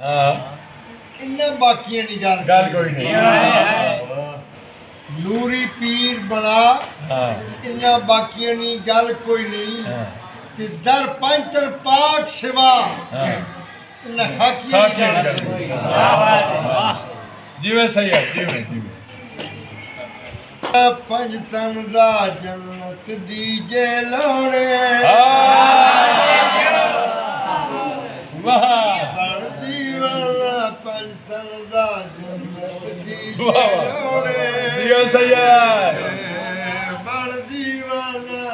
इन्ना बाकी नहीं गल कोई नहीं। नूरी पीर बना इन्ना बाकी नहीं गल कोई नहीं ते दर पंचर पाक सिवा इन्ना खाकिया नहीं गल जिवें सही है जिवें जिवें पंज तन दा जन्नत दी जे लोड़े बनती वाला पंज तन दा जन्नत दी जे लोड़े जियो सही है बनती वाला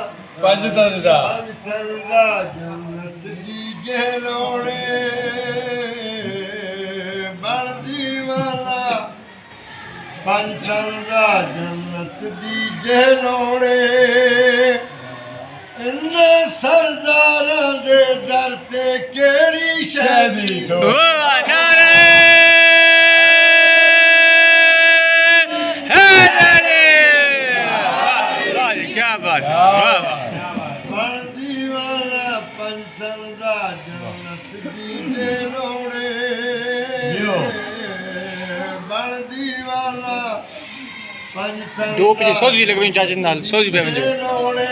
पंज तन दा जन्नत दी जे लोड़े बनती वाला पंज तन दा जन्नत दी जे लोड़े इन्ने सरदारां दे दर ते केड़ी शैदी तो क्या बात है बनती वाला पंज तन दा जन्नत दी जे लोड़े बनती वाला पंज तन दो पीछे सोजी लगे चाची नाल सोजी पे वजो लोड़े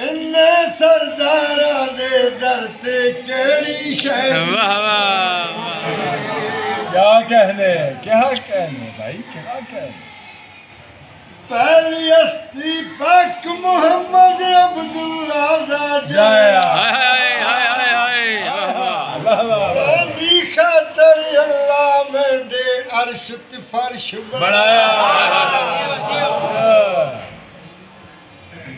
इन्ने सरदारां दे दर ते केड़ी शैदी वाह वाह क्या कहने भाई क्या कहने पहली हस्ती पाक मोहम्मद अब्दुल्ला दा जाया हाय हाय हाय हाय वाह वाह तेरी खातर अल्लाह मेरे अर्श ते फर्श बनाया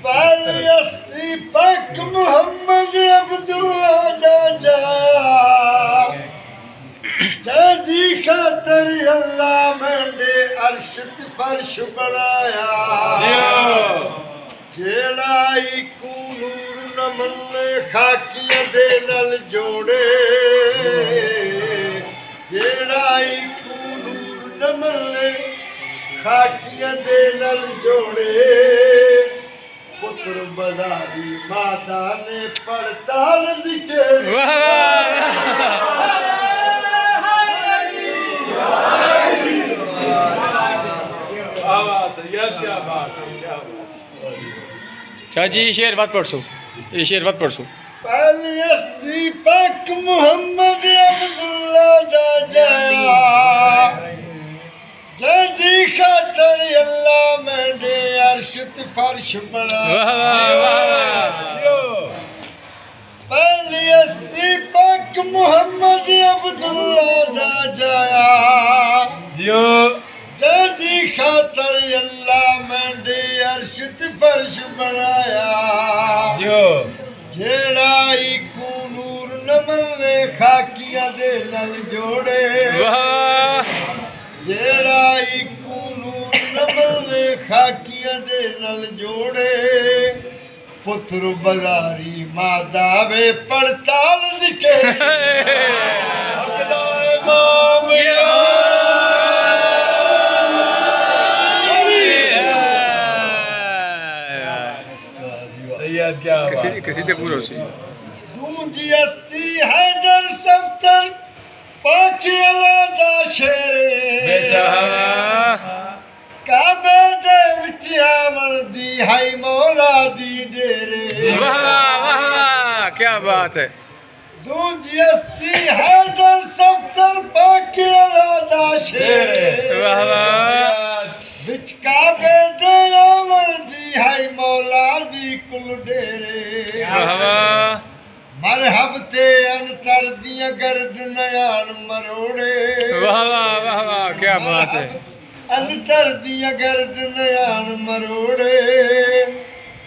पहली हस्ती पाक मोहम्मद अब्दुल्ला दा जाया तेरी खातर अल्लाह मेरे अर्श ते फर्श बनाया जेड़ा इकू नूर न मन्ने खाकियां दे नल जोड़े जेड़ा इकू नूर न मन्ने खाकियां दे नल जोड़े पुत्र बाजारी माता ने पड़ताल दिखे वाह क्या बात है चाची शेर बात पढ़सो ये शेर बात पढ़सो पहली हस्ती पाक मोहम्मद अब्दुल्ला दा जाया जदी खातर अल्लाह मेरे अर्श ते फर्श बनाया वाह पहली हस्ती पाक मोहम्मद अब्दुल्ला दा जाया जियो जदी खातर अल्लाह मेरे अर्श ते फर्श बनाया जियो जेड़ा इकू नूर न मन्ने खाकियां दे नल जोड़े वाह जेड़ा इकू नूर न मन्ने खाकियां दे नल जोड़े पुत्र बाजारी मादा वे पड़ताल दिखे क्या किसी ते पूरा सी दूंजी हस्ती हैदर सफ्तर पाकी अलादा शेरे काबे दे विच आवन दी हाई मौला दी डेरे वाह वाह क्या बात है दूंजी हस्ती हैदर सफ्तर पाकी अलादा शेरे वाह वाह विच काबे दे आवन दी हाई मौला दी कुल डेरे वाह वाह मरहब ते अंतर दियां गर्द नयान मरोड़े वाह वाह वाह वाह क्या बात है अंतर दियां गर्द नयान मरोड़े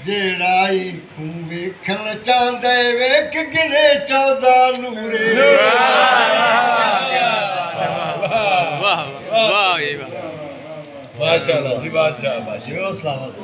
जेड़ा इकू वेखण चांदे वेख गिने 14 नूरे वाह वाह वाह माशाल्लाह जी बादशाह जी सलामत